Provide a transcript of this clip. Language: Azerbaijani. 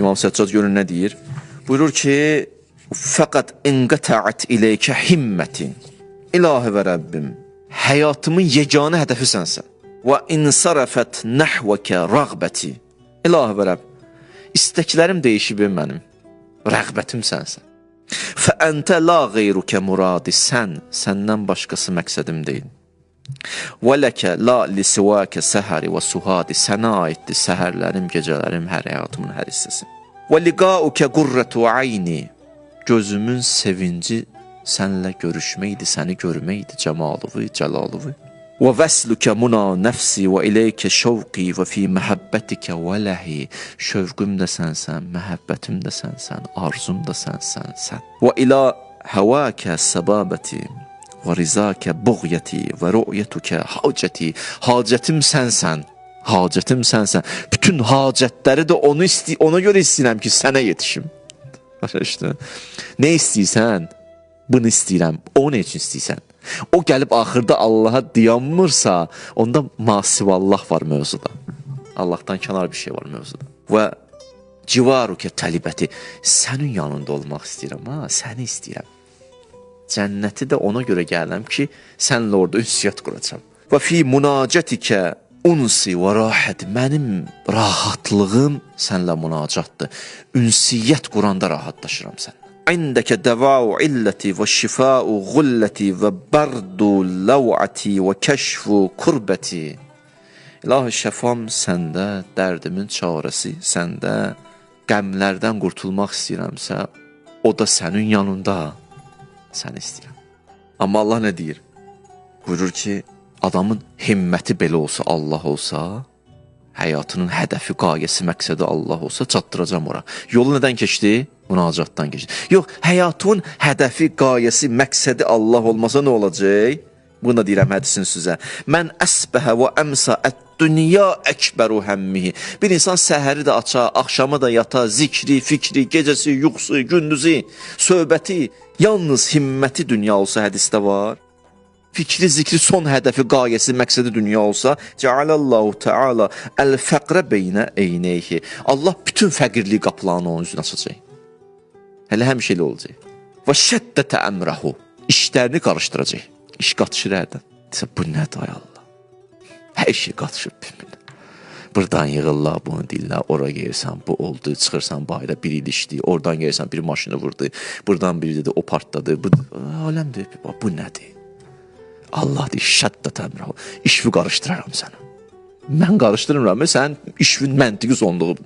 İmam Səccad görün nə deyir? Buyurur ki, fəqət inqətəət iləykə himmətin. İlahi və Rəbbim, həyatımın yeganə hədəfi sənsən. Və insarafət nəhvəkə rəğbəti. İlahi və Rəbb, istəklərim deyişib mənim, rəğbətim sənsən. Fəəntə la qeyrukə muradi, səndən başqası məqsədim deyil. Və ləkə la lisivəkə səhəri və suhadi, sənə aiddir səhərlərim, gecələrim, hər həyatımın hər hissəsi. Və liqaukə qurrətu ayni, gözümün sevinci sənlə görüşməkdir, səni görməkdir, cəmalıvı, cəlalıvı. Və vəslükə muna nəfsi və iləykə şəvqi və fi məhəbbətikə və ləhi, şövqüm də sənsən, məhəbbətim də sənsən, arzum da sənsən, sən. Və ilə həvəkə səbabəti və rizakə buğyəti və rü'yətükə hacəti, hacətim sənsən, hacətim sənsən. Bütün hacətləri də ona görə istəyirəm ki, sənə yetişim. Başa işte. Nə istəyirsən? Bunu istəyirəm. O nə üçün istəyirsən? O gəlib axırda Allaha dayanmırsa, onda masivallah var mövzuda. Allahdan kənar bir şey var mövzuda. Və civarukə təlibəti, sənin yanında olmaq istəyirəm, ha, səni istəyirəm. Cənnəti də ona görə gələm ki, sənlə orada ünsiyyət quracam. Və fi münacətikə unsi və rahət, mənim rahatlığım sənlə münacatdır. Ünsiyyət quranda rahatlaşıram sənlə. İndəkə dəvau illəti və şifau gulləti və bərdu ləv'ati və kəşfu kurbəti. İlahi şəfam səndə, dərdimin çarəsi səndə, qəmlərdən qurtulmaq istəyirəmsə, o da sənin yanında, səni istəyirəm. Amma Allah nə deyir? Buyurur ki, adamın himməti belə olsa, Allah olsa, həyatının hədəfi, qayəsi, məqsədi Allah olsa, çatdıracam ora. Yolu nədən keçdi? Münacatdan keçdi. Yox, həyatının hədəfi, qayəsi, məqsədi Allah olmasa nə olacaq? Bunu da deyirəm hədisin sizə. Mən əsbəhə və əmsa ət-dünya əkbəru həmmihi. Bir insan səhəri də aça, axşamı da yata, zikri, fikri, gecəsi, yuxusu, gündüzü, söhbəti, yalnız himməti dünya olsa hədisdə var. Fikri, zikri, son hədəfi, qayəsi, məqsədi dünya olsa, Cealallahu Teala əl-fəqrə beynə eynəyhi. Allah bütün fəqirliyi qapılarını onun üzrə açacaq. Hələ həmişə elə olacaq. Və şəddətə əmrəhu. İşlərini qarışdıracaq. İş qatışır hərdən. Desə, bu nədir ay Allah? Hər şey qatışır bir-birinə. Buradan yığırlar, bunu deyirlər, ora gelirsən, bu oldu, çıxırsan bayda, bir il işləyir, oradan gelirsən, bir maşını vurdu, buradan biri dedi, o partladı, bu aləmdir, bu nədir? Allah deyir, şəddət əmrəhu, işvi qarışdıraram sənə. Mən qarışdırmıram, sən işvin məntiqi sonluğudur.